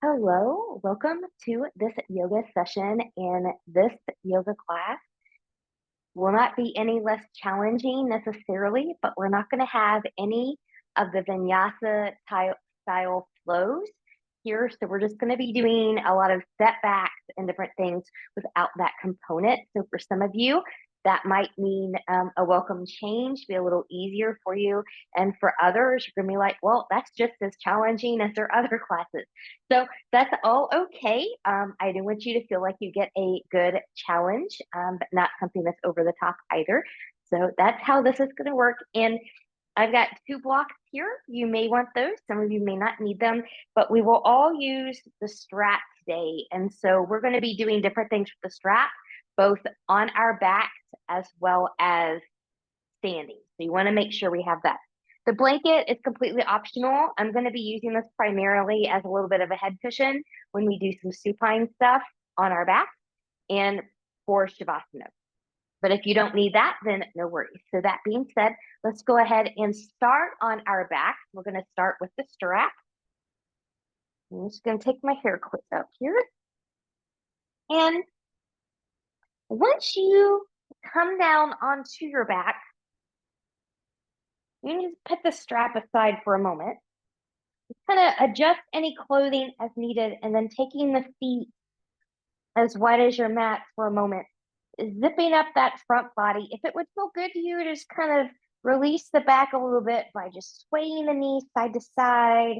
Hello, welcome to this yoga session. In this yoga class will not be any less challenging necessarily, but we're not going to have any of the vinyasa style flows here. So we're just going to be doing a lot of setbacks and different things without that component. So for some of you, that might mean a welcome change, be a little easier for you. And for others, you're going to be like, well, that's just as challenging as their other classes. So that's all okay. I do want you to feel like you get a good challenge, but not something that's over the top either. So that's how this is going to work. And I've got two blocks here. You may want those. Some of you may not need them, but we will all use the strap today. And so we're going to be doing different things with the strap, both on our backs as well as standing. So you want to make sure we have that. The blanket is completely optional. I'm going to be using this primarily as a little bit of a head cushion when we do some supine stuff on our back and for Shavasana. But if you don't need that, then no worries. So that being said, let's go ahead and start on our back. We're going to start with the strap. I'm just going to take my hair clip out here. And once you come down onto your back, you need to put the strap aside for a moment. Kind of adjust any clothing as needed, and then taking the feet as wide as your mat for a moment, zipping up that front body. If it would feel good to you, just kind of release the back a little bit by just swaying the knees side to side.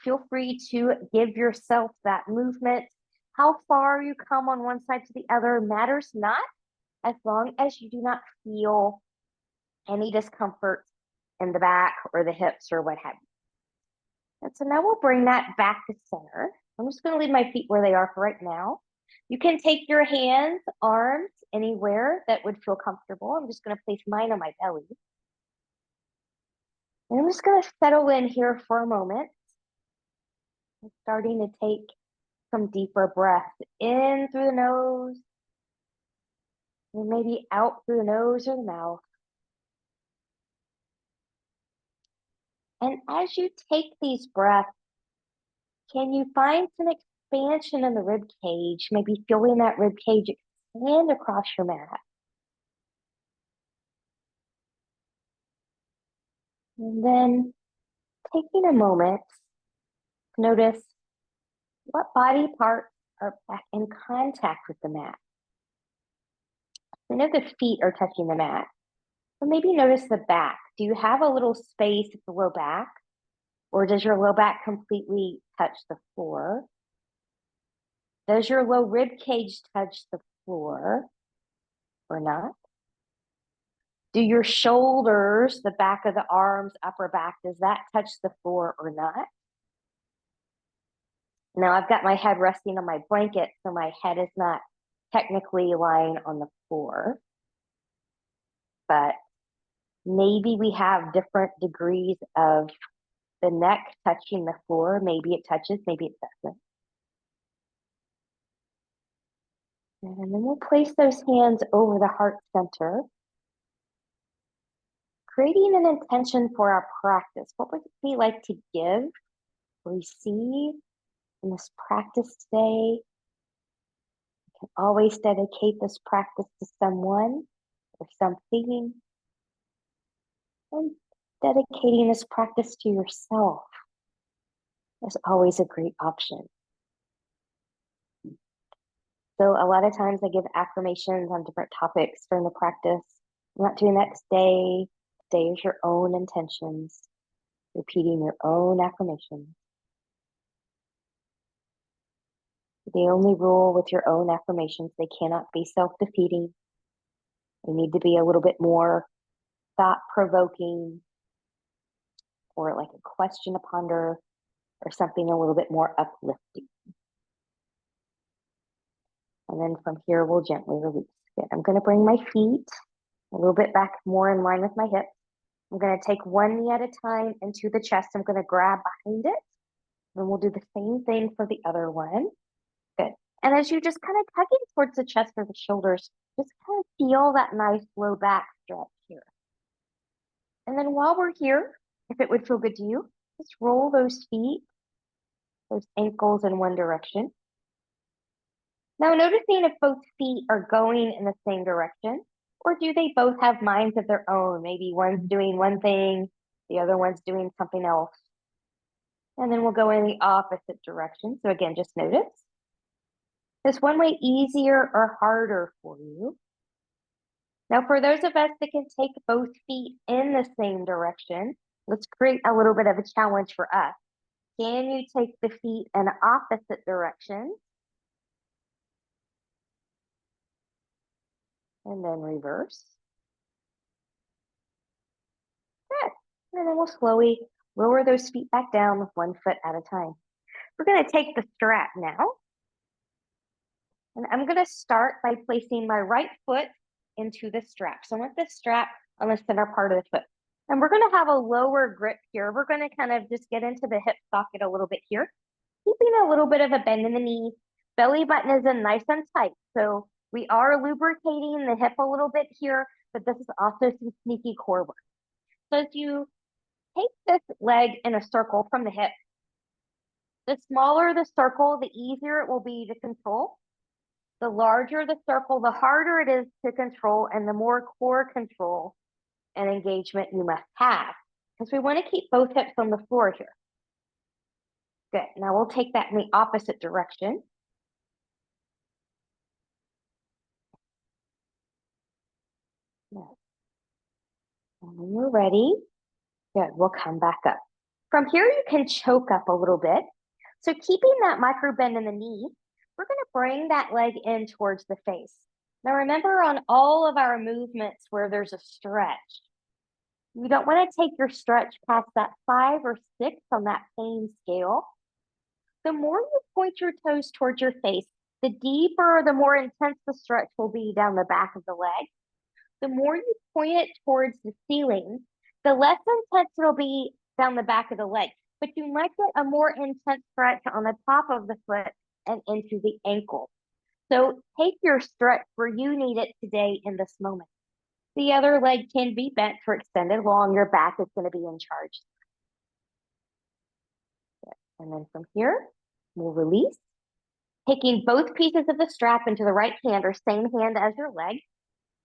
Feel free to give yourself that movement. How far you come on one side to the other matters not, as long as you do not feel any discomfort in the back or the hips or what have you. And so now we'll bring that back to center. I'm just going to leave my feet where they are for right now. You can take your hands, arms, anywhere that would feel comfortable. I'm just going to place mine on my belly. And I'm just going to settle in here for a moment. I'm starting to take some deeper breaths in through the nose, and maybe out through the nose or the mouth. And as you take these breaths, can you find some expansion in the rib cage? Maybe feeling that rib cage expand across your mat. And then taking a moment to notice what body parts are back in contact with the mat. I know the feet are touching the mat, but maybe notice the back. Do you have a little space at the low back? Or does your low back completely touch the floor? Does your low rib cage touch the floor or not? Do your shoulders, the back of the arms, upper back, does that touch the floor or not? Now I've got my head resting on my blanket, so my head is not technically lying on the floor. But maybe we have different degrees of the neck touching the floor. Maybe it touches, maybe it doesn't. And then we'll place those hands over the heart center, creating an intention for our practice. What would it be like to give, receive in this practice today? You can always dedicate this practice to someone or something. And dedicating this practice to yourself is always a great option. So a lot of times I give affirmations on different topics during the practice. Not doing that today. Today is your own intentions, repeating your own affirmations. The only rule with your own affirmations, they cannot be self-defeating. They need to be a little bit more thought-provoking, or like a question to ponder, or something a little bit more uplifting. And then from here, we'll gently release it. I'm going to bring my feet a little bit back more in line with my hips. I'm going to take one knee at a time into the chest. I'm going to grab behind it. Then we'll do the same thing for the other one. Good. And as you just kind of tugging towards the chest or the shoulders, just kind of feel that nice low back stretch here. And then while we're here, if it would feel good to you, just roll those feet those ankles in one direction. Now noticing if both feet are going in the same direction, or do they both have minds of their own? Maybe one's doing one thing, the other one's doing something else. And then we'll go in the opposite direction. So again, just notice. Is one way easier or harder for you? Now, for those of us that can take both feet in the same direction, let's create a little bit of a challenge for us. Can you take the feet in opposite directions? And then reverse. Good. And then we'll slowly lower those feet back down with one foot at a time. We're going to take the strap now. And I'm going to start by placing my right foot into the strap. So I want the strap on the center part of the foot. And we're going to have a lower grip here. We're going to kind of just get into the hip socket a little bit here, keeping a little bit of a bend in the knee. Belly button is in nice and tight. So we are lubricating the hip a little bit here, but this is also some sneaky core work. So as you take this leg in a circle from the hip, the smaller the circle, the easier it will be to control. The larger the circle, the harder it is to control and the more core control and engagement you must have, because we want to keep both hips on the floor here. Good. Now we'll take that in the opposite direction. And when you're ready, good, we'll come back up. From here, you can choke up a little bit. So keeping that micro bend in the knee, we're going to bring that leg in towards the face. Now remember, on all of our movements where there's a stretch, you don't want to take your stretch past that 5 or 6 on that pain scale. The more you point your toes towards your face, the deeper, the more intense the stretch will be down the back of the leg. The more you point it towards the ceiling, the less intense it'll be down the back of the leg. But you might get a more intense stretch on the top of the foot and into the ankle. So take your stretch where you need it today in this moment. The other leg can be bent or extended long. Your back is going to be in charge. And then from here, we'll release. Taking both pieces of the strap into the right hand or same hand as your leg.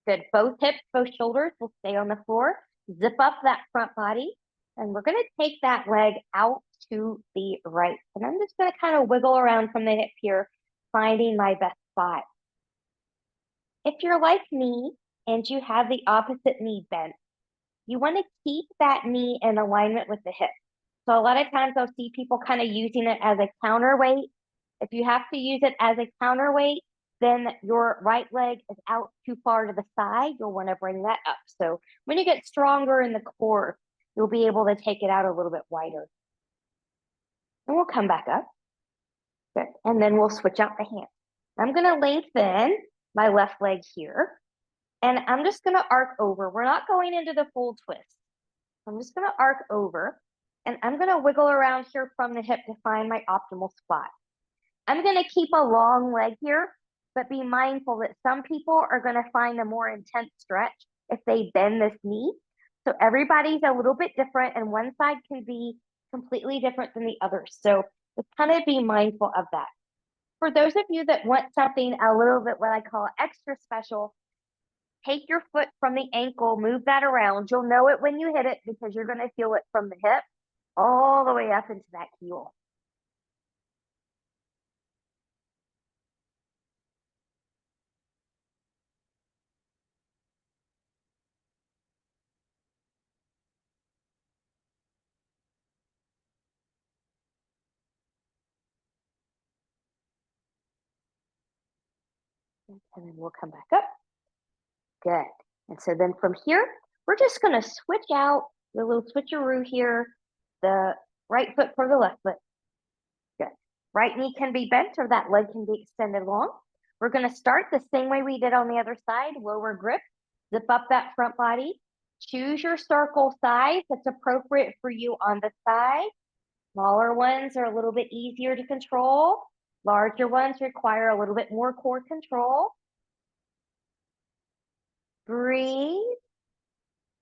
Good. Both hips, both shoulders will stay on the floor. Zip up that front body. And we're going to take that leg out to the right. And I'm just going to kind of wiggle around from the hip here, finding my best spot. If you're like me and you have the opposite knee bent, you want to keep that knee in alignment with the hip. So a lot of times I'll see people kind of using it as a counterweight. If you have to use it as a counterweight, then your right leg is out too far to the side. You'll want to bring that up. So when you get stronger in the core, you'll be able to take it out a little bit wider. And we'll come back up. Good. And then we'll switch out the hand. I'm going to lengthen my left leg here. And I'm just going to arc over. We're not going into the full twist. I'm just going to arc over. And I'm going to wiggle around here from the hip to find my optimal spot. I'm going to keep a long leg here, but be mindful that some people are going to find a more intense stretch if they bend this knee. So everybody's a little bit different, and one side can be completely different than the other. So just kind of be mindful of that. For those of you that want something a little bit what I call extra special, take your foot from the ankle, move that around. You'll know it when you hit it because you're going to feel it from the hip all the way up into that heel. And then we'll come back up. Good. And so then from here, we're just going to switch out the little switcheroo here, the right foot for the left foot. Good. Right knee can be bent or that leg can be extended long. We're going to start the same way we did on the other side, lower grip, zip up that front body. Choose your circle size that's appropriate for you on the side. Smaller ones are a little bit easier to control. Larger ones require a little bit more core control. Breathe.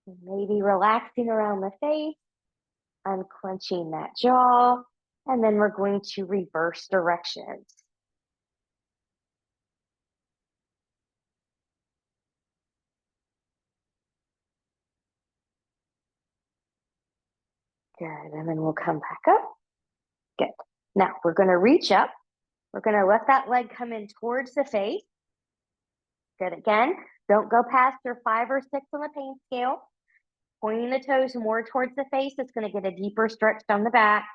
Maybe relaxing around the face, unclenching that jaw, And then we're going to reverse directions. Good, and then we'll come back up. Good. Now we're gonna reach up. We're gonna let that leg come in towards the face. Good, again, don't go past your 5 or 6 on the pain scale. Pointing the toes more towards the face, it's gonna get a deeper stretch down the back.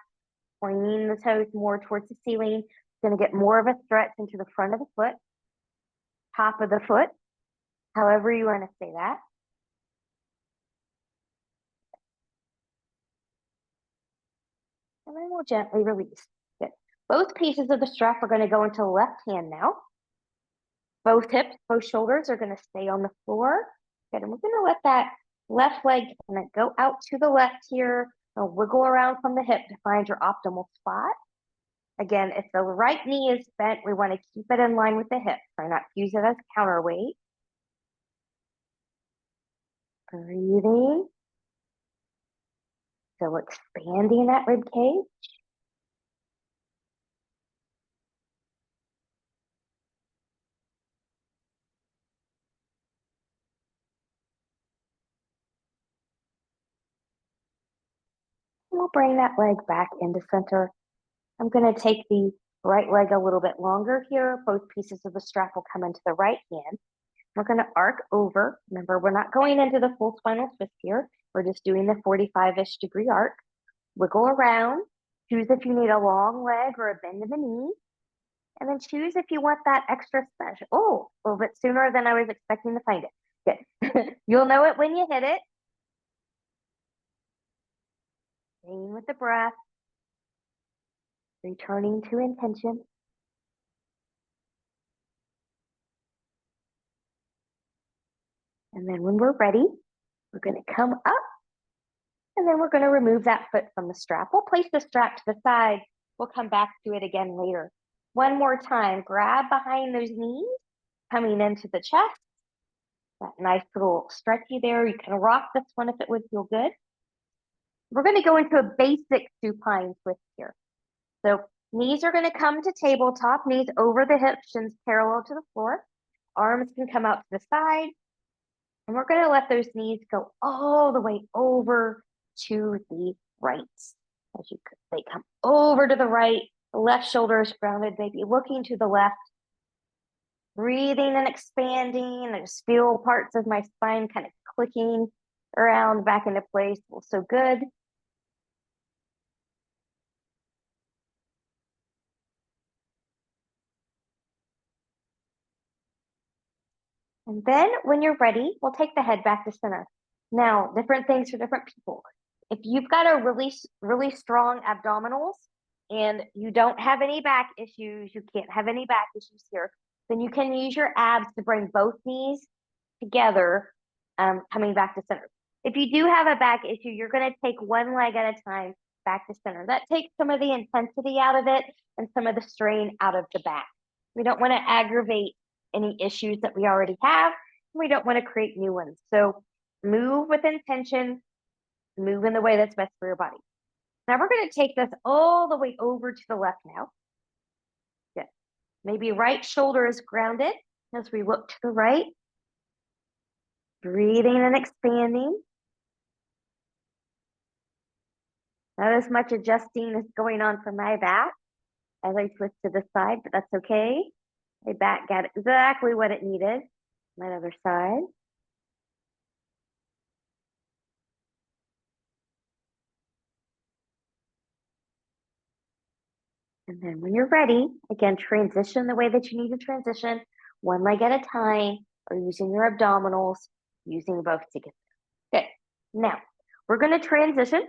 Pointing the toes more towards the ceiling, it's gonna get more of a stretch into the front of the foot, top of the foot, however you wanna say that. And then we'll gently release. Good. Both pieces of the strap are gonna go into the left hand now. Both hips, both shoulders are gonna stay on the floor. Good, and we're gonna let that left leg kind of go out to the left here. And wiggle around from the hip to find your optimal spot. Again, if the right knee is bent, we want to keep it in line with the hip. Try not to use it as counterweight. Breathing. So expanding that rib cage. We'll bring that leg back into center. I'm going to take the right leg a little bit longer here. Both pieces of the strap will come into the right hand. We're going to arc over. Remember, we're not going into the full spinal twist here. We're just doing the 45-ish degree arc. Wiggle around. Choose if you need a long leg or a bend in the knee. And then choose if you want that extra special. Oh, a little bit sooner than I was expecting to find it. Good. You'll know it when you hit it. Staying with the breath. Returning to intention. And then when we're ready, we're going to come up. And then we're going to remove that foot from the strap. We'll place the strap to the side. We'll come back to it again later. One more time, grab behind those knees, coming into the chest. That nice little stretchy there. You can rock this one if it would feel good. We're going to go into a basic supine twist here. So knees are going to come to tabletop, knees over the hips, shins parallel to the floor. Arms can come out to the side. And we're going to let those knees go all the way over to the right. As you could, they come over to the right. The left shoulder is grounded, maybe looking to the left. Breathing and expanding. I just feel parts of my spine kind of clicking around back into place. Feels so good. And then when you're ready, we'll take the head back to center. Now, different things for different people. If you've got a really strong abdominals and you don't have any back issues, you can't have any back issues here, then you can use your abs to bring both knees together, coming back to center. If you do have a back issue, you're going to take one leg at a time back to center. That takes some of the intensity out of it and some of the strain out of the back. We don't want to aggravate any issues that we already have. We don't want to create new ones. So move with intention, move in the way that's best for your body. Now we're going to take this all the way over to the left now. Good. Maybe right shoulder is grounded as we look to the right. Breathing and expanding. Not as much adjusting is going on for my back as I twist to the side, but that's okay. My back got exactly what it needed. My other side. And then when you're ready, again, transition the way that you need to transition, one leg at a time, or using your abdominals, using both together. Okay, now we're going to transition.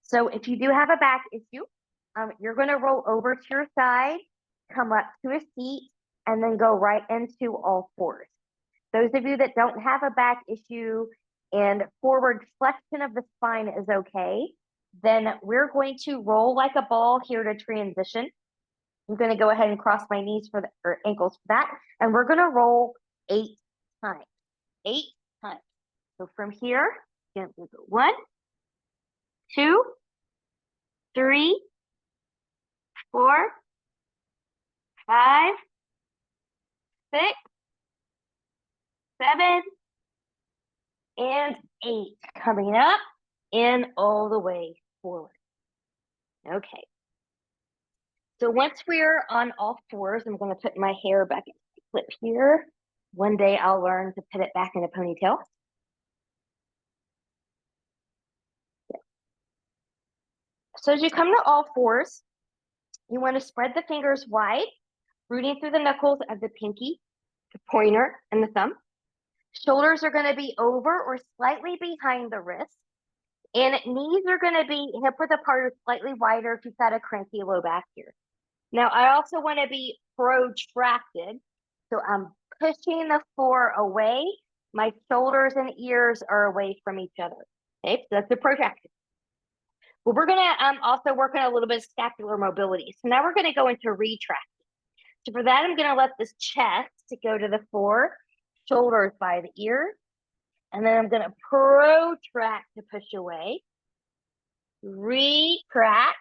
So if you do have a back issue, you're going to roll over to your side, come up to a seat, and then go right into all fours. Those of you that don't have a back issue and forward flexion of the spine is okay, then we're going to roll like a ball here to transition. I'm going to go ahead and cross my knees for the, or ankles for that. And we're going to roll 8 times. 8 times. So from here, again, we'll go 1, 2, 3, 4, 5, 6, 7, and 8. Coming up and all the way forward. Okay. So once we're on all fours, I'm going to put my hair back in the clip here. One day I'll learn to put it back in a ponytail. So as you come to all fours, you want to spread the fingers wide, rooting through the knuckles of the pinky, the pointer, and the thumb. Shoulders are going to be over or slightly behind the wrist. And knees are going to be hip width apart or slightly wider if you've got a cranky low back here. Now, I also want to be protracted. So I'm pushing the floor away. My shoulders and ears are away from each other. Okay, so that's the protraction. Well, we're going to also work on a little bit of scapular mobility. So now we're going to go into retracting. So for that, I'm going to let this chest go to the floor, shoulders by the ears. And then I'm going to protract to push away. Retract.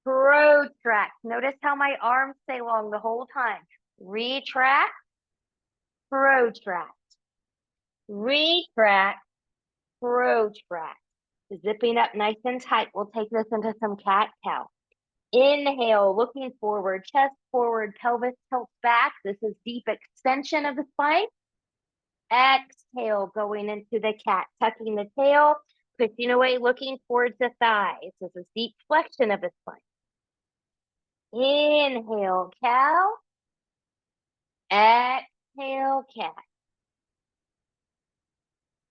Protract. Notice how my arms stay long the whole time. Retract. Protract. Retract. Protract. Zipping up nice and tight. We'll take this into some cat-cow. Inhale, looking forward, chest forward, pelvis tilts back. This is deep extension of the spine. Exhale, going into the cat, tucking the tail, pushing away, looking towards the thighs. This is deep flexion of the spine. Inhale, cow. Exhale, cat.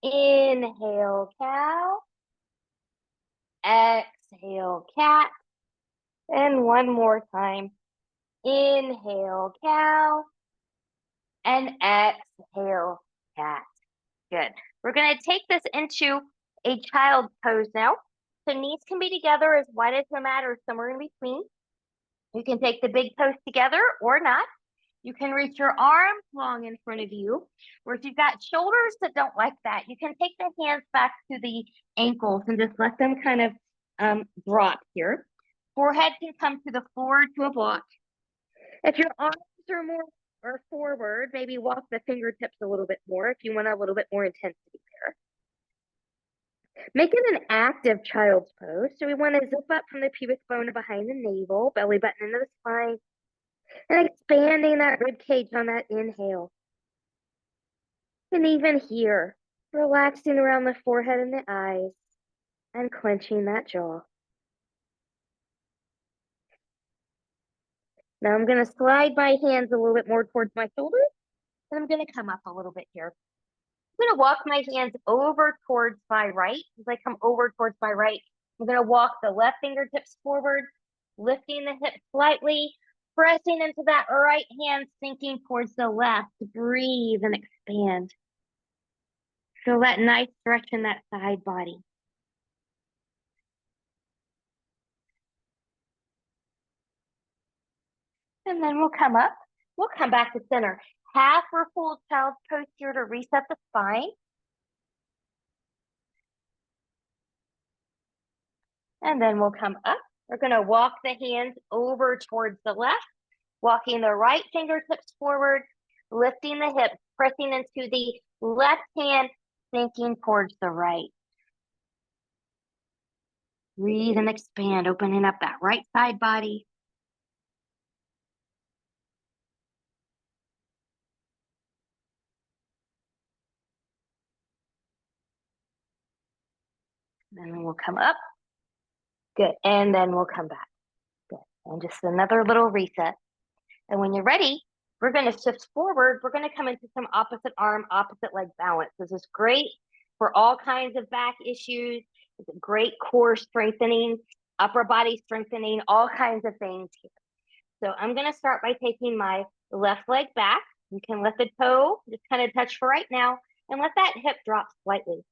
Inhale, cow. Exhale, cat. And one more time. Inhale, cow. And exhale, cat. Good. We're going to take this into a child's pose now. So knees can be together as wide as the mat or somewhere in between. You can take the big toes together or not. You can reach your arms long in front of you. Or if you've got shoulders that don't like that, you can take the hands back to the ankles and just let them kind of drop here. Forehead can come to the floor to a block. If your arms are more or forward, maybe walk the fingertips a little bit more if you want a little bit more intensity there. Make it an active child's pose. So we want to zip up from the pubic bone behind the navel, belly button into the spine, and expanding that rib cage on that inhale. And even here, relaxing around the forehead and the eyes, and clenching that jaw. Now I'm going to slide my hands a little bit more towards my shoulders, and I'm going to come up a little bit here. I'm going to walk my hands over towards my right. As I come over towards my right, I'm going to walk the left fingertips forward, lifting the hips slightly, pressing into that right hand, sinking towards the left. Breathe and expand. Feel that nice stretch in that side body. And then we'll come up. We'll come back to center. Half or full child's pose here to reset the spine. And then we'll come up. We're going to walk the hands over towards the left, walking the right fingertips forward, lifting the hips, pressing into the left hand, sinking towards the right. Breathe and expand, opening up that right side body. Then we'll come up. Good. And then we'll come back. Good. And just another little reset. And when you're ready, we're going to shift forward. We're going to come into some opposite arm, opposite leg balance. This is great for all kinds of back issues. It's a great core strengthening, upper body strengthening, all kinds of things here. So I'm going to start by taking my left leg back. You can let the toe just kind of touch for right now and let that hip drop slightly.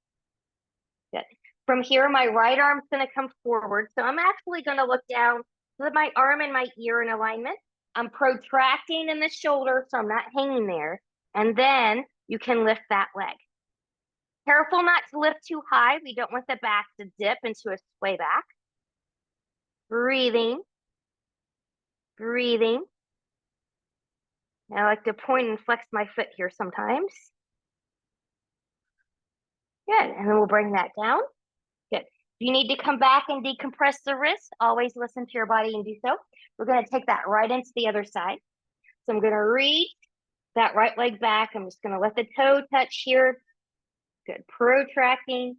Good. From here, my right arm's going to come forward. So I'm actually going to look down so that my arm and my ear in alignment. I'm protracting in the shoulder, so I'm not hanging there. And then you can lift that leg. Careful not to lift too high. We don't want the back to dip into a sway back. Breathing. Breathing. I like to point and flex my foot here sometimes. Good, and then we'll bring that down. Good. If you need to come back and decompress the wrist, always listen to your body and do so. We're gonna take that right into the other side. So I'm gonna reach that right leg back. I'm just gonna let the toe touch here. Good, protracting.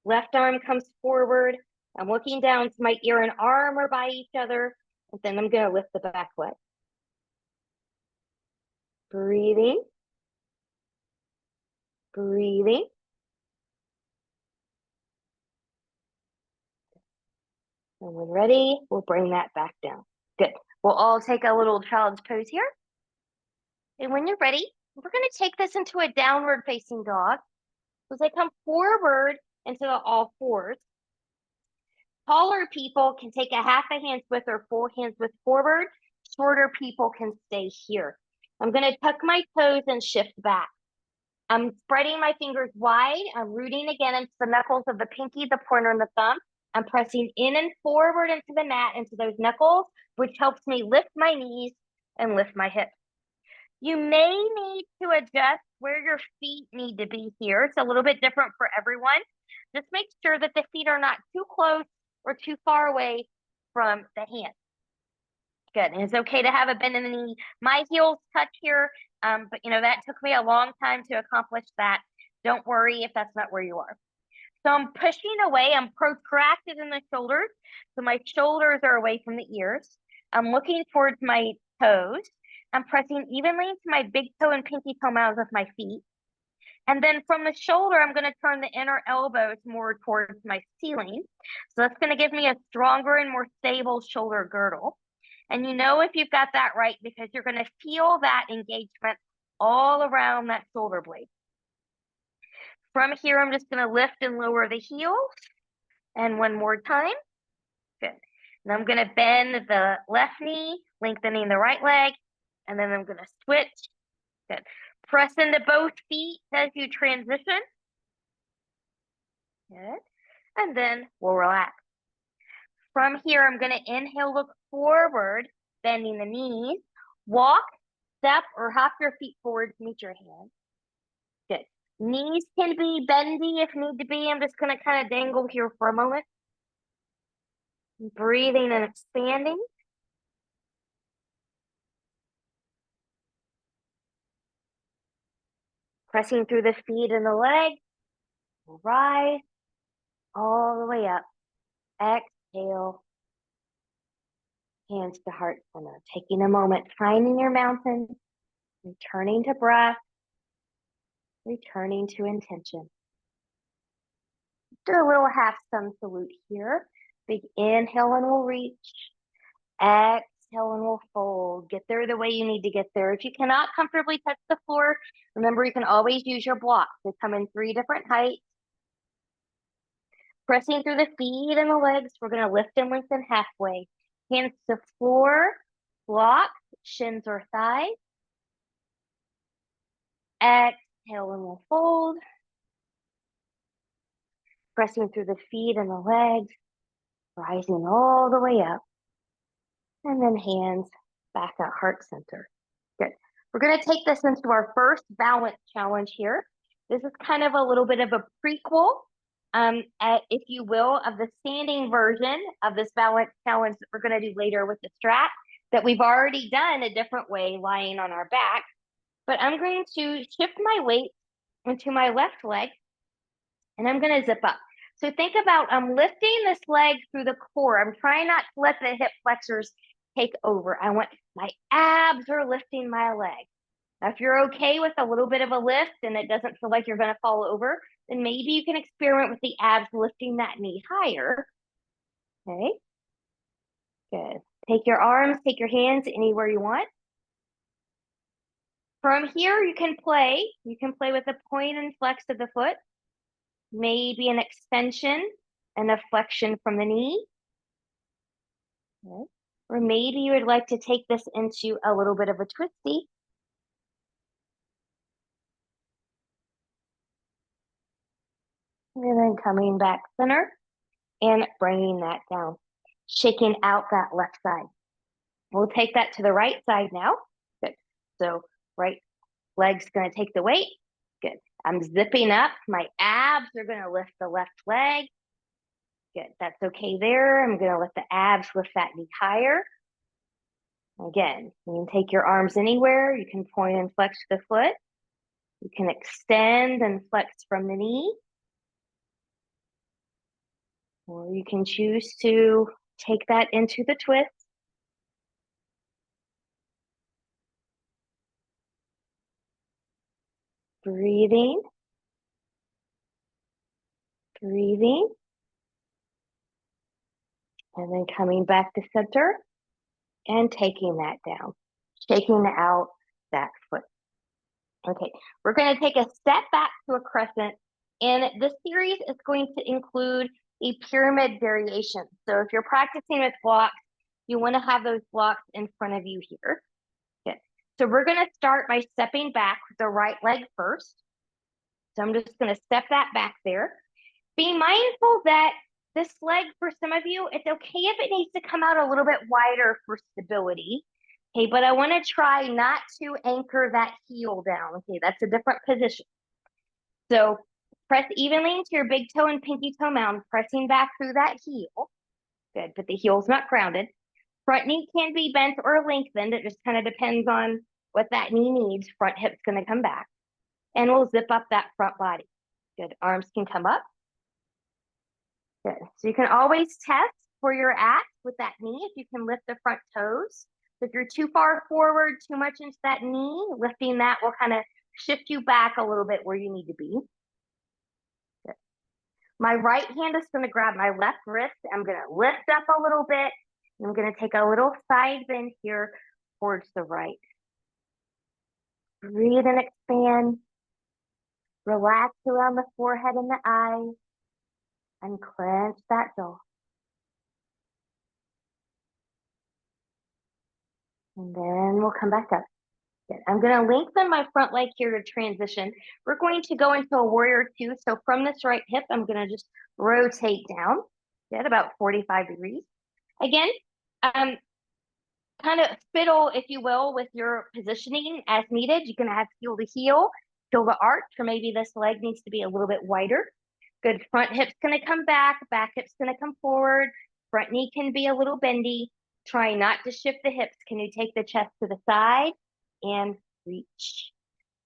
Left arm comes forward. I'm looking down to my ear and arm are by each other. And then I'm gonna lift the back leg. Breathing. Breathing. And when ready, we'll bring that back down. Good. We'll all take a little child's pose here. And when you're ready, we're going to take this into a downward facing dog. So as I come forward into the all fours, taller people can take a half a hand's width or full hand's width forward. Shorter people can stay here. I'm going to tuck my toes and shift back. I'm spreading my fingers wide. I'm rooting again into the knuckles of the pinky, the pointer, and the thumb. I'm pressing in and forward into the mat, into those knuckles, which helps me lift my knees and lift my hips. You may need to adjust where your feet need to be here. It's a little bit different for everyone. Just make sure that the feet are not too close or too far away from the hands. Good. And it's okay to have a bend in the knee. My heels touch here, but that took me a long time to accomplish that. Don't worry if that's not where you are. So I'm pushing away. I'm protracted in the shoulders. So my shoulders are away from the ears. I'm looking towards my toes. I'm pressing evenly into my big toe and pinky toe mounds with my feet. And then from the shoulder, I'm going to turn the inner elbows more towards my ceiling. So that's going to give me a stronger and more stable shoulder girdle. And if you've got that right because you're going to feel that engagement all around that shoulder blade. From here, I'm just going to lift and lower the heels. And one more time. Good. And I'm going to bend the left knee, lengthening the right leg. And then I'm going to switch. Good. Press into both feet as you transition. Good. And then we'll relax. From here, I'm going to inhale, look forward, bending the knees. Walk, step, or hop your feet forward to meet your hands. Good. Knees can be bendy if need to be. I'm just going to kind of dangle here for a moment. Breathing and expanding. Pressing through the feet and the leg. Rise all the way up. Exhale. Hands to heart center. Taking a moment, finding your mountain. Returning to breath. Returning to intention. Do a little half sun salute here. Big inhale and we'll reach. Exhale and we'll fold. Get there the way you need to get there. If you cannot comfortably touch the floor, remember you can always use your blocks. They come in 3 different heights. Pressing through the feet and the legs, we're going to lift and lengthen halfway. Hands to floor, block, shins or thighs. Exhale and we'll fold. Pressing through the feet and the legs, rising all the way up. And then hands back at heart center. Good. We're going to take this into our first balance challenge here. This is kind of a little bit of a prequel, if you will, of the standing version of this balance challenge that we're going to do later with the strap that we've already done a different way, lying on our back. But I'm going to shift my weight into my left leg, and I'm going to zip up. So think about I'm lifting this leg through the core. I'm trying not to let the hip flexors take over. I want my abs are lifting my leg. Now, if you're okay with a little bit of a lift and it doesn't feel like you're going to fall over, then maybe you can experiment with the abs lifting that knee higher. Okay. Good. Take your arms, take your hands anywhere you want. From here, you can play. You can play with the point and flex of the foot. Maybe an extension and a flexion from the knee. Okay. Or maybe you would like to take this into a little bit of a twisty. And then coming back center and bringing that down. Shaking out that left side. We'll take that to the right side now. Good. So right leg's going to take the weight. Good. I'm zipping up. My abs are going to lift the left leg. Good. That's okay there. I'm going to let the abs lift that knee higher. Again, you can take your arms anywhere. You can point and flex the foot. You can extend and flex from the knee. Or you can choose to take that into the twist. Breathing. Breathing. And then coming back to center and taking that down. Shaking out that foot. Okay, we're going to take a step back to a crescent. And this series is going to include a pyramid variation. So if you're practicing with blocks, you want to have those blocks in front of you here. Okay. So we're going to start by stepping back with the right leg first. So I'm just going to step that back there. Be mindful that this leg, for some of you, it's okay if it needs to come out a little bit wider for stability. Okay, but I want to try not to anchor that heel down. Okay, that's a different position. So press evenly into your big toe and pinky toe mound, pressing back through that heel. Good, but the heel's not grounded. Front knee can be bent or lengthened. It just kind of depends on what that knee needs. Front hip's going to come back. And we'll zip up that front body. Good, arms can come up. Good, so you can always test where you're at with that knee if you can lift the front toes. So if you're too far forward, too much into that knee, lifting that will kind of shift you back a little bit where you need to be. Good. My right hand is going to grab my left wrist. I'm going to lift up a little bit. And I'm going to take a little side bend here towards the right. Breathe and expand. Relax around the forehead and the eyes. And clench that jaw. And then we'll come back up. Good. I'm going to lengthen my front leg here to transition. We're going to go into a warrior two. So from this right hip, I'm going to just rotate down at about 45 degrees. Again, kind of fiddle, if you will, with your positioning as needed. You can have heel to heel, heel to arch, or maybe this leg needs to be a little bit wider. Good. Front hip's going to come back hip's going to come forward. Front knee can be a little bendy. Try not to shift the hips. Can you take the chest to the side and reach?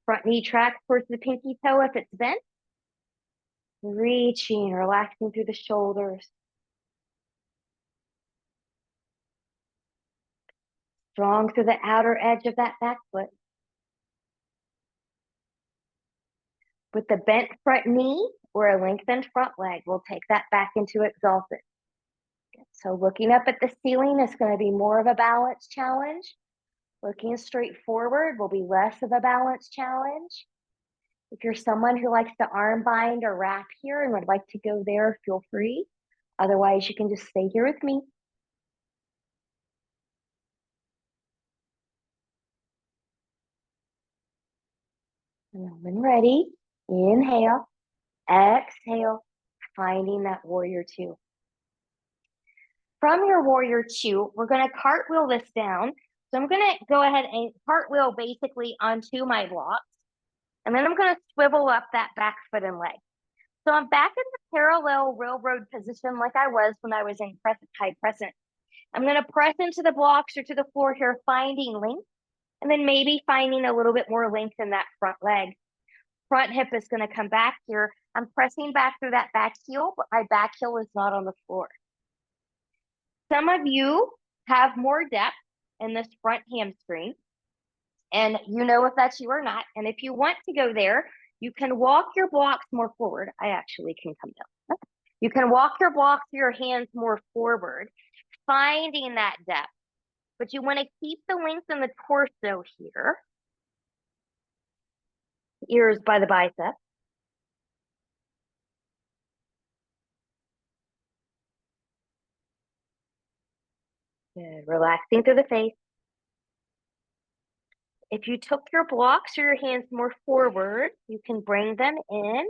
Front knee tracks towards the pinky toe if it's bent. Reaching, relaxing through the shoulders. Strong through the outer edge of that back foot. With the bent front knee or a lengthened front leg, we'll take that back into exalted. So looking up at the ceiling is going to be more of a balance challenge. Looking straight forward will be less of a balance challenge. If you're someone who likes to arm bind or wrap here and would like to go there, feel free. Otherwise, you can just stay here with me. And when ready, inhale, exhale, finding that warrior two. From your warrior two, we're going to cartwheel this down. So I'm going to go ahead and cartwheel basically onto my blocks. And then I'm going to swivel up that back foot and leg. So I'm back in the parallel railroad position like I was when I was in high crescent. I'm going to press into the blocks or to the floor here, finding length, and then maybe finding a little bit more length in that front leg. Front hip is going to come back here. I'm pressing back through that back heel, but my back heel is not on the floor. Some of you have more depth in this front hamstring, and you know if that's you or not. And if you want to go there, you can walk your blocks more forward. I actually can come down. You can walk your blocks or your hands more forward, finding that depth. But you want to keep the length in the torso here. Ears by the bicep. Good. Relaxing through the face. If you took your blocks or your hands more forward, you can bring them in.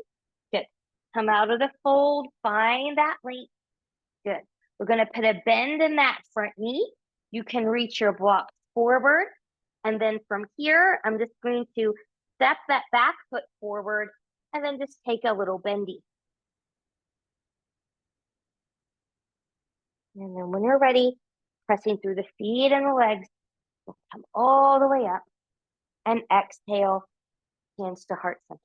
Good. Come out of the fold, find that length. Good. We're going to put a bend in that front knee. You can reach your blocks forward. And then from here, I'm just going to step that back foot forward and then just take a little bendy. And then when you're ready, pressing through the feet and the legs, we'll come all the way up and exhale, hands to heart center.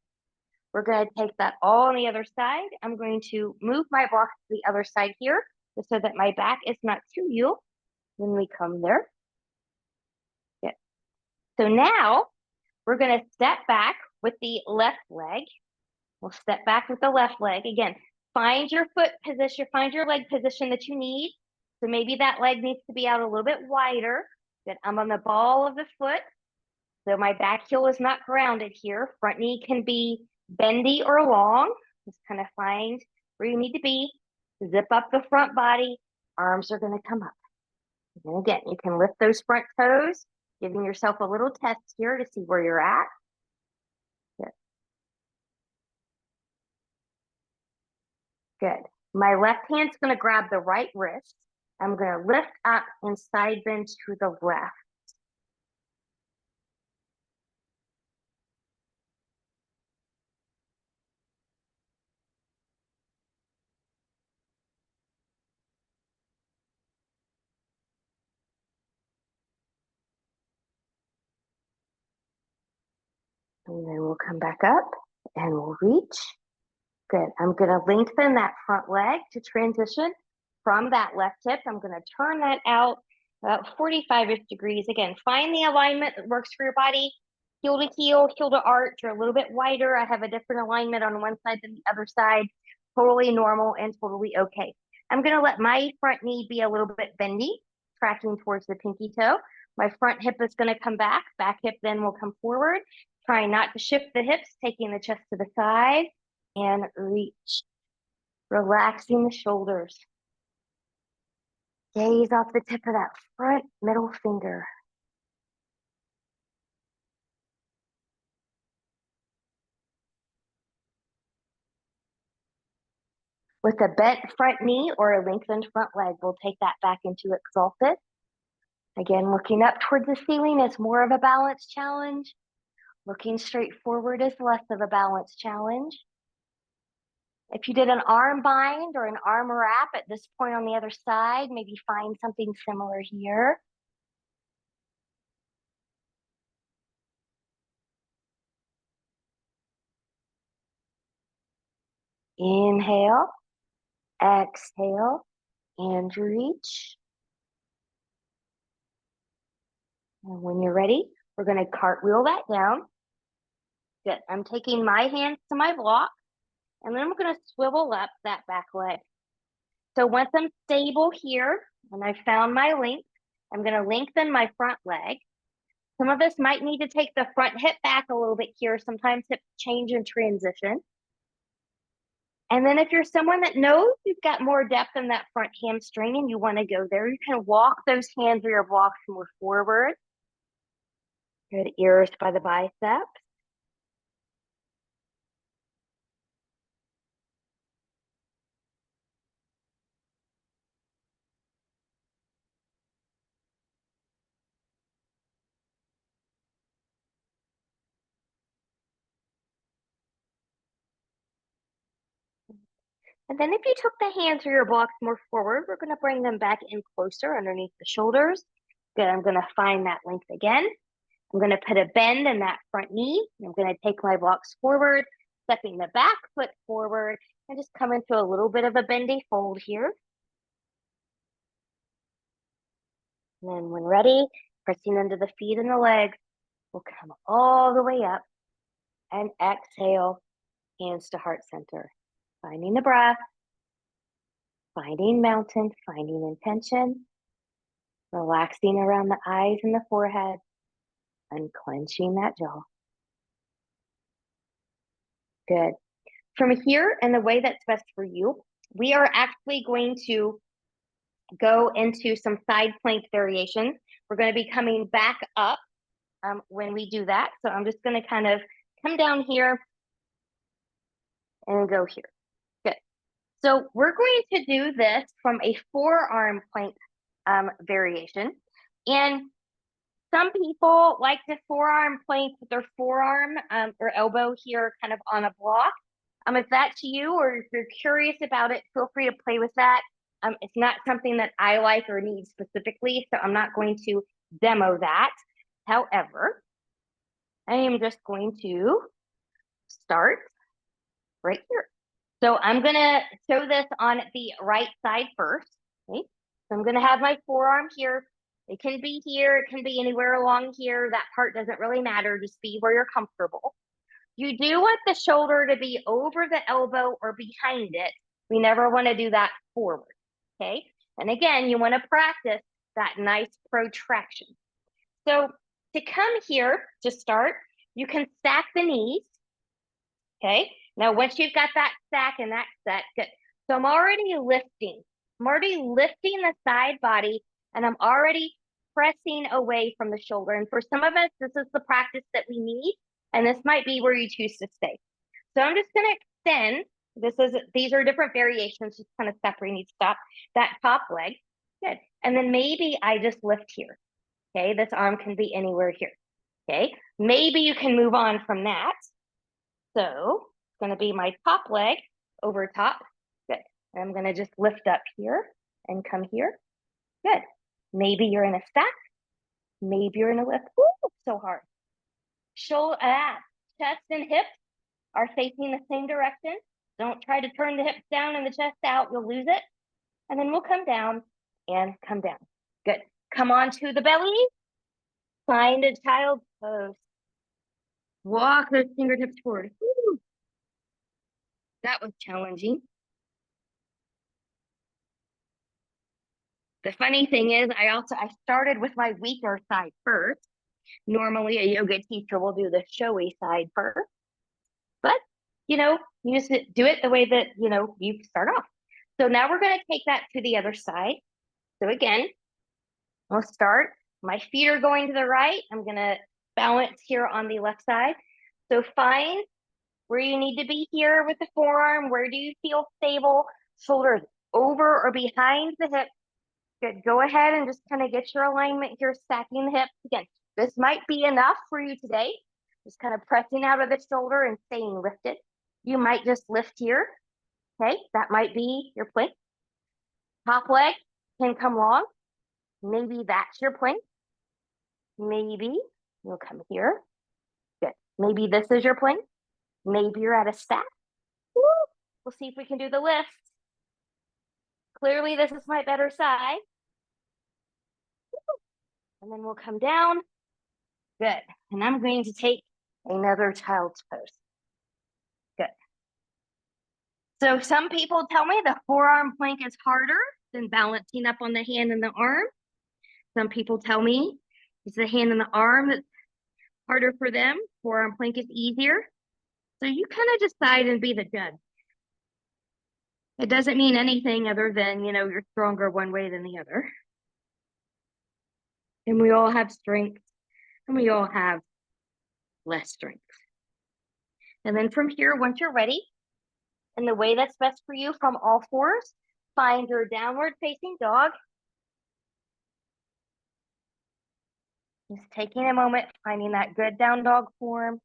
We're going to take that all on the other side. I'm going to move my block to the other side here just so that my back is not to you when we come there. Good. So now we're going to step back with the left leg. We'll step back with the left leg. Again, find your foot position, find your leg position that you need. So maybe that leg needs to be out a little bit wider. Good. I'm on the ball of the foot. So my back heel is not grounded here. Front knee can be bendy or long. Just kind of find where you need to be. Zip up the front body. Arms are going to come up. And again, you can lift those front toes, giving yourself a little test here to see where you're at. Good. Good. My left hand's going to grab the right wrist. I'm going to lift up and side bend to the left. And then we'll come back up and we'll reach. Good. I'm going to lengthen that front leg to transition from that left hip. I'm going to turn that out about 45-ish degrees. Again, find the alignment that works for your body. Heel to arch, or a little bit wider. I have a different alignment on one side than the other side. Totally normal and totally okay. I'm going to let my front knee be a little bit bendy, tracking towards the pinky toe. My front hip is going to come back. Back hip then will come forward. Trying not to shift the hips, taking the chest to the side and reach. Relaxing the shoulders. Gaze off the tip of that front middle finger. With a bent front knee or a lengthened front leg, we'll take that back into exalted. Again, looking up towards the ceiling is more of a balance challenge. Looking straight forward is less of a balance challenge. If you did an arm bind or an arm wrap at this point on the other side, maybe find something similar here. Inhale, exhale, and reach. And when you're ready, we're going to cartwheel that down. Good. I'm taking my hands to my block, and then I'm going to swivel up that back leg. So once I'm stable here, and I found my length, I'm going to lengthen my front leg. Some of us might need to take the front hip back a little bit here. Sometimes hips change in transition. And then if you're someone that knows you've got more depth in that front hamstring and you want to go there, you can walk those hands or your blocks more forward. Good. Ears by the biceps. And then if you took the hands or your blocks more forward, we're going to bring them back in closer underneath the shoulders. Good. I'm going to find that length again. I'm going to put a bend in that front knee. I'm going to take my blocks forward, stepping the back foot forward, and just come into a little bit of a bendy fold here. And then when ready, pressing into the feet and the legs, we'll come all the way up and exhale, hands to heart center. Finding the breath, finding mountain, finding intention, relaxing around the eyes and the forehead, unclenching that jaw. Good. From here, and the way that's best for you, we are actually going to go into some side plank variations. We're going to be coming back up when we do that. So I'm just going to kind of come down here and go here. Good. So we're going to do this from a forearm plank variation. And some people like to forearm plank with their forearm or elbow here kind of on a block. If that's you or if you're curious about it, feel free to play with that. It's not something that I like or need specifically, so I'm not going to demo that. However, I am just going to start right here. So I'm gonna show this on the right side first. Okay? So I'm gonna have my forearm here. It can be here, it can be anywhere along here. That part doesn't really matter, just be where you're comfortable. You do want the shoulder to be over the elbow or behind it. We never want to do that forward, okay? And again, you want to practice that nice protraction. So to come here to start, you can stack the knees, okay? Now, once you've got that stack and that set, good. So I'm already lifting. I'm already lifting the side body and I'm already pressing away from the shoulder. And for some of us, this is the practice that we need. And this might be where you choose to stay. So I'm just going to extend. These are different variations, just kind of separating each stop. That top leg, good. And then maybe I just lift here. Okay, this arm can be anywhere here. Okay, maybe you can move on from that. So it's going to be my top leg over top. Good. And I'm going to just lift up here and come here. Good. Maybe you're in a stack. Maybe you're in a lift. Ooh, so hard. Shoulder, chest and hips are facing the same direction. Don't try to turn the hips down and the chest out. You'll lose it. And then we'll come down and come down. Good. Come on to the belly. Find a child's pose. Walk those fingertips forward. Woo. That was challenging. The funny thing is, I started with my weaker side first. Normally, a yoga teacher will do the showy side first. But, you just do it the way that, you start off. So now we're going to take that to the other side. So again, we'll start. My feet are going to the right. I'm going to balance here on the left side. So find where you need to be here with the forearm. Where do you feel stable? Shoulders over or behind the hip. Good. Go ahead and just kind of get your alignment here, stacking the hips. Again, this might be enough for you today. Just kind of pressing out of the shoulder and staying lifted. You might just lift here. Okay, that might be your plank. Top leg can come long. Maybe that's your plank. Maybe you'll come here. Good. Maybe this is your plank. Maybe you're at a stack. Woo! We'll see if we can do the lift. Clearly, this is my better side. And then we'll come down. Good. And I'm going to take another child's pose. Good. So some people tell me the forearm plank is harder than balancing up on the hand and the arm. Some people tell me it's the hand and the arm that's harder for them. Forearm plank is easier. So you kind of decide and be the judge. It doesn't mean anything other than, you're stronger one way than the other. And we all have strength and we all have less strength. And then from here, once you're ready, in the way that's best for you from all fours, find your downward facing dog. Just taking a moment, finding that good down dog form.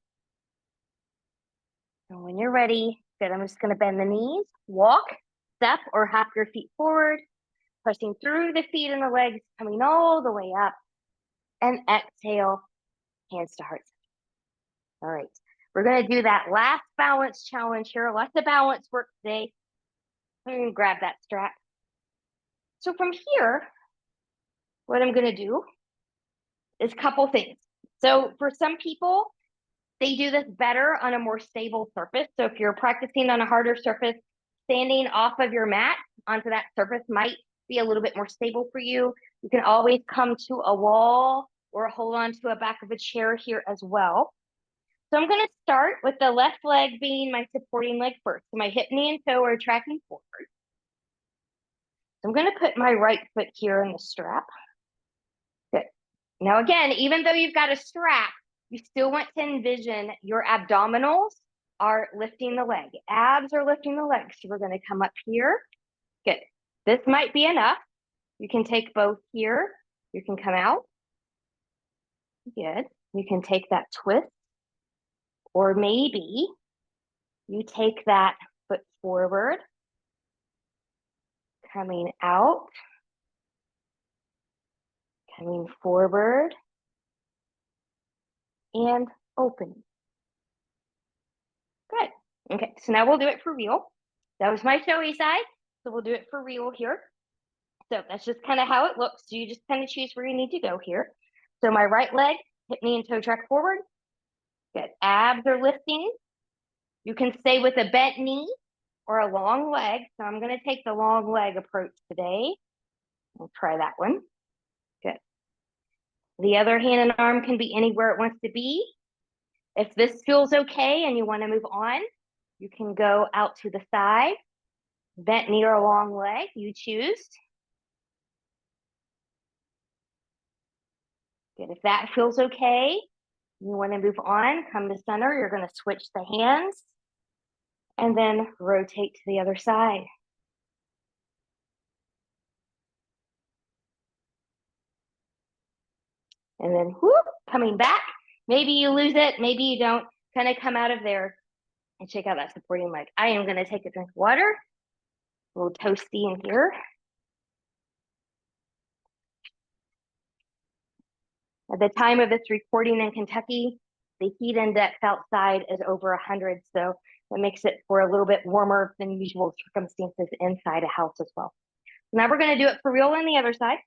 And when you're ready, good, I'm just going to bend the knees, walk, step, or hop your feet forward, pressing through the feet and the legs, coming all the way up, and exhale, hands to heart. All right, we're going to do that last balance challenge here. Lots of balance work today. I'm going to grab that strap. So from here, what I'm going to do is a couple things. So for some people, they do this better on a more stable surface. So if you're practicing on a harder surface, standing off of your mat onto that surface might be a little bit more stable for you. You can always come to a wall or hold on to a back of a chair here as well. So I'm going to start with the left leg being my supporting leg first. So my hip, knee, and toe are tracking forward. So I'm going to put my right foot here in the strap. Good. Now again, even though you've got a strap, you still want to envision your abdominals are lifting the leg. Abs are lifting the leg. So we're going to come up here. Good. This might be enough. You can take both here. You can come out. Good. You can take that twist, or maybe you take that foot forward, coming out, coming forward, and opening. Good. Okay, so now we'll do it for real. That was my showy side, so we'll do it for real here. So that's just kind of how it looks. So you just kind of choose where you need to go here. So my right leg, hip, knee, and toe track forward. Good. Abs are lifting. You can stay with a bent knee or a long leg. So I'm going to take the long leg approach today. We'll try that one. Good. The other hand and arm can be anywhere it wants to be. If this feels okay and you want to move on, you can go out to the side, bent knee or long leg, you choose. Good. If that feels okay, you want to move on, come to center. You're going to switch the hands and then rotate to the other side. And then whoop, coming back. Maybe you lose it, maybe you don't. Kind of come out of there and check out that supporting leg. I am going to take a drink of water. A little toasty in here. At the time of this recording in Kentucky, the heat index outside is over 100, so that makes it for a little bit warmer than usual circumstances inside a house as well. Now we're going to do it for real on the other side.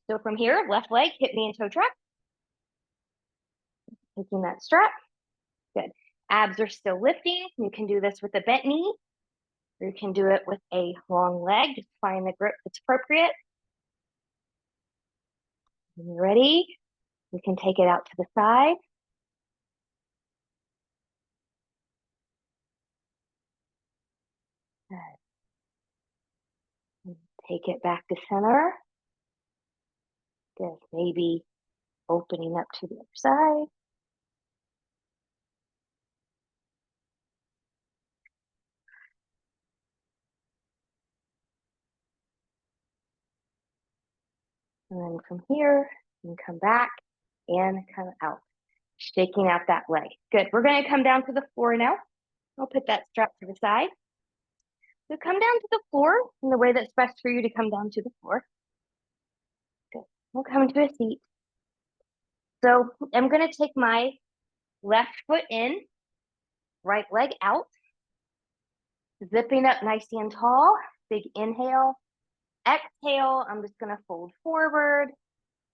So from here, left leg, hip, knee, and toe track. Taking that strap. Good. Abs are still lifting. You can do this with a bent knee, or you can do it with a long leg. Just find the grip that's appropriate. When you're ready, you can take it out to the side. Good. Take it back to center. Good. Maybe opening up to the other side. And then from here, you can come back and come out, shaking out that leg. Good. We're going to come down to the floor now. I'll put that strap to the side. So come down to the floor in the way that's best for you to come down to the floor. Good. We'll come to a seat. So I'm going to take my left foot in, right leg out, zipping up nice and tall. Big inhale. Exhale, I'm just going to fold forward.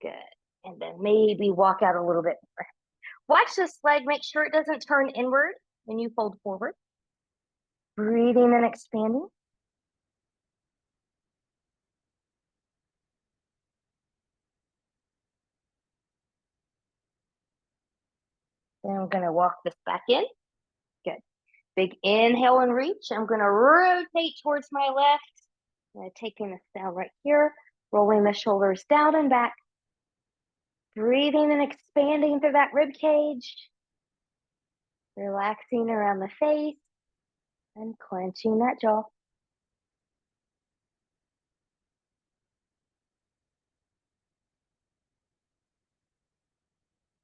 Good. And then maybe walk out a little bit more. Watch this leg. Make sure it doesn't turn inward when you fold forward. Breathing and expanding. Then I'm going to walk this back in. Good. Big inhale and reach. I'm going to rotate towards my left. I'm taking this down right here. Rolling the shoulders down and back. Breathing and expanding through that rib cage. Relaxing around the face and clenching that jaw.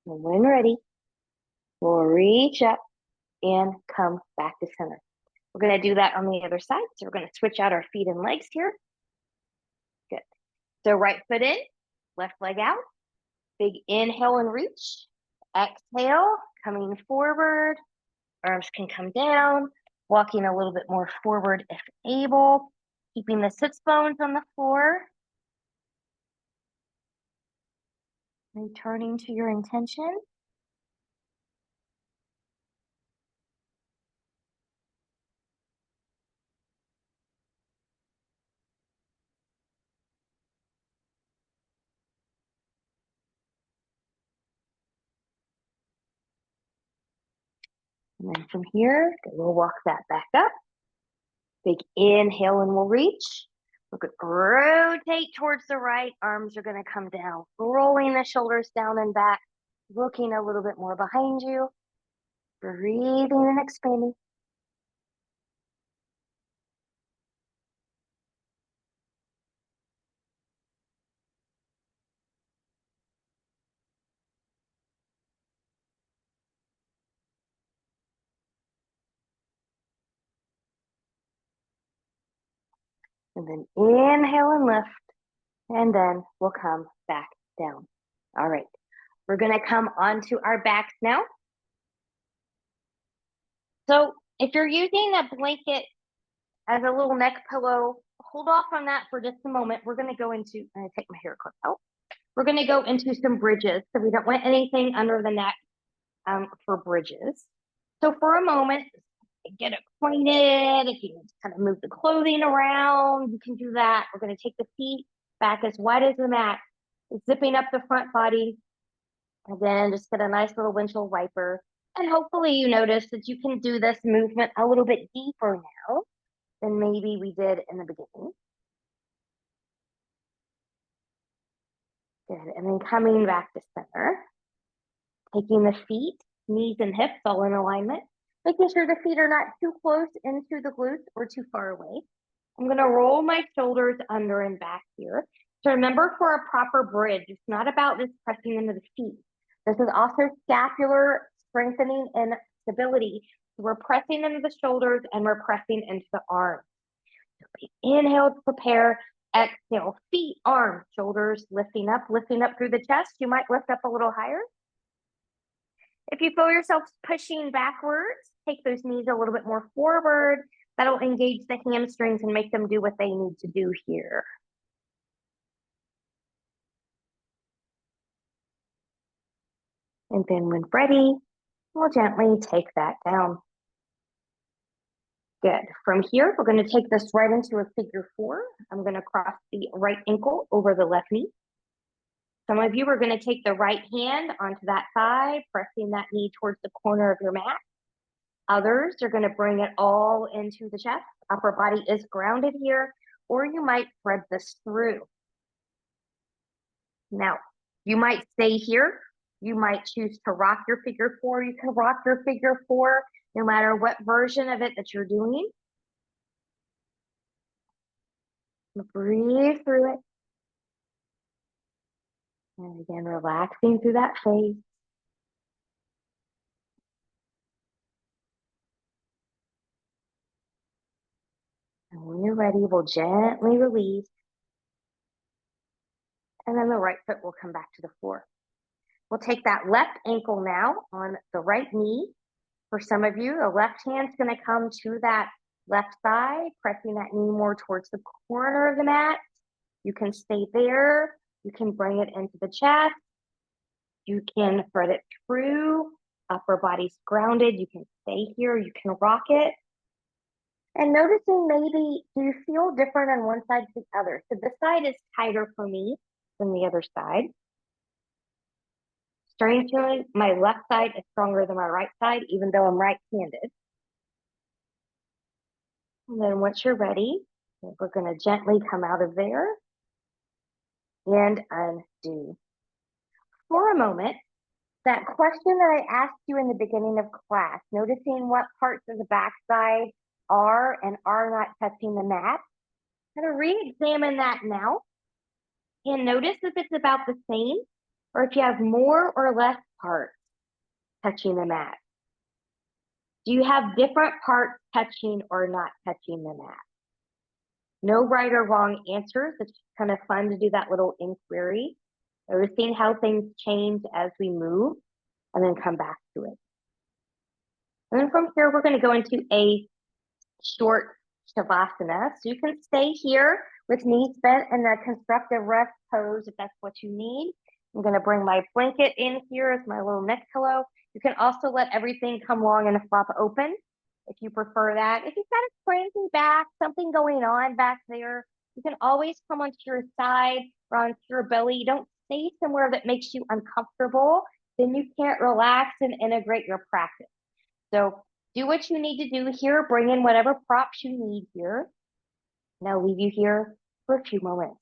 And when ready, we'll reach up and come back to center. We're going to do that on the other side. So we're going to switch out our feet and legs here. Good. So right foot in, left leg out. Big inhale and reach. Exhale, coming forward. Arms can come down. Walking a little bit more forward if able. Keeping the sits bones on the floor. Returning to your intention. And then from here, we'll walk that back up. Big inhale and we'll reach. We're going to rotate towards the right. Arms are going to come down. Rolling the shoulders down and back. Looking a little bit more behind you. Breathing and expanding. And then inhale and lift. And then we'll come back down. All right. We're going to come onto our backs now. So if you're using a blanket as a little neck pillow, hold off on that for just a moment. We're going to go into, I'm going to take my hair clip out. We're going to go into some bridges. So we don't want anything under the neck for bridges. So for a moment, get it pointed. If you kind of move the clothing around, you can do that. We're going to take the feet back as wide as the mat, zipping up the front body. Again, just get a nice little windshield wiper. And hopefully you notice that you can do this movement a little bit deeper now than maybe we did in the beginning. Good. And then coming back to center, taking the feet, knees and hips all in alignment, making sure the feet are not too close into the glutes or too far away. I'm going to roll my shoulders under and back here. So remember, for a proper bridge, it's not about just pressing into the feet. This is also scapular strengthening and stability. So we're pressing into the shoulders and we're pressing into the arms. So inhale to prepare. Exhale, feet, arms, shoulders lifting up through the chest. You might lift up a little higher. If you feel yourself pushing backwards, take those knees a little bit more forward. That'll engage the hamstrings and make them do what they need to do here. And then when ready, we'll gently take that down. Good. From here, we're going to take this right into a figure four. I'm going to cross the right ankle over the left knee. Some of you are going to take the right hand onto that thigh, pressing that knee towards the corner of your mat. Others are going to bring it all into the chest. Upper body is grounded here, or you might thread this through. Now, you might stay here. You might choose to rock your figure four. You can rock your figure four no matter what version of it that you're doing. Breathe through it. And again, relaxing through that face. And when you're ready, we'll gently release. And then the right foot will come back to the floor. We'll take that left ankle now on the right knee. For some of you, the left hand's going to come to that left thigh, pressing that knee more towards the corner of the mat. You can stay there. You can bring it into the chest. You can thread it through. Upper body's grounded. You can stay here. You can rock it. And noticing maybe, do you feel different on one side to the other? So this side is tighter for me than the other side. Strangely, my left side is stronger than my right side, even though I'm right-handed. And then once you're ready, we're going to gently come out of there and undo. For a moment, that question that I asked you in the beginning of class, noticing what parts of the backside are and are not touching the mat, I'm going to re-examine that now and notice if it's about the same or if you have more or less parts touching the mat. Do you have different parts touching or not touching the mat? No right or wrong answers. It's kind of fun to do that little inquiry. We're seeing how things change as we move and then come back to it. And then from here, we're going to go into a short Shavasana. So you can stay here with knees bent in the constructive rest pose if that's what you need. I'm going to bring my blanket in here as my little neck pillow. You can also let everything come long and flop open if you prefer that. If you've got a crazy back, something going on back there, you can always come onto your side or onto your belly. Don't stay somewhere that makes you uncomfortable. Then you can't relax and integrate your practice. So do what you need to do here. Bring in whatever props you need here. And I'll leave you here for a few moments.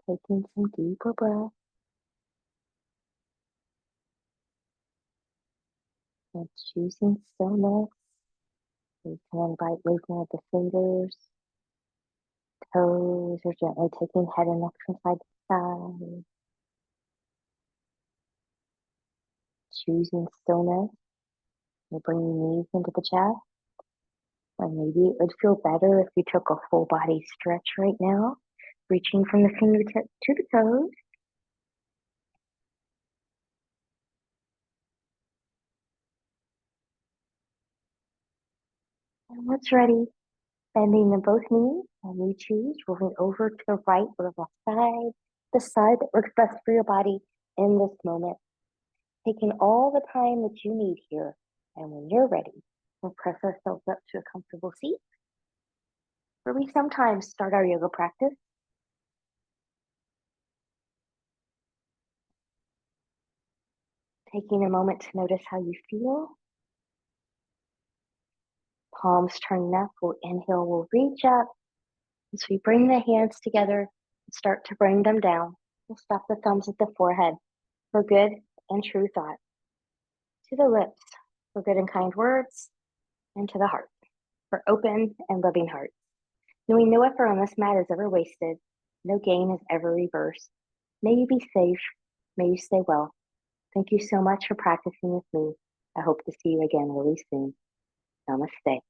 Taking some deeper breaths and choosing stillness. You can invite movement of the fingers, toes, or gently taking head and neck from side to side. Choosing stillness. You bring your knees into the chest. Or maybe it would feel better if you took a full body stretch right now, reaching from the fingertips to the toes. And once ready, bending the both knees, and you choose rolling over to the right or left side, the side that works best for your body in this moment. Taking all the time that you need here, and when you're ready, we'll press ourselves up to a comfortable seat where we sometimes start our yoga practice. Taking a moment to notice how you feel. Palms turning up, we'll inhale, we'll reach up. As we bring the hands together and start to bring them down, we'll stop the thumbs at the forehead for good and true thought, to the lips for good and kind words, and to the heart for open and loving hearts. Knowing no effort on this mat is ever wasted, no gain is ever reversed. May you be safe, may you stay well. Thank you so much for practicing with me. I hope to see you again really soon. Namaste.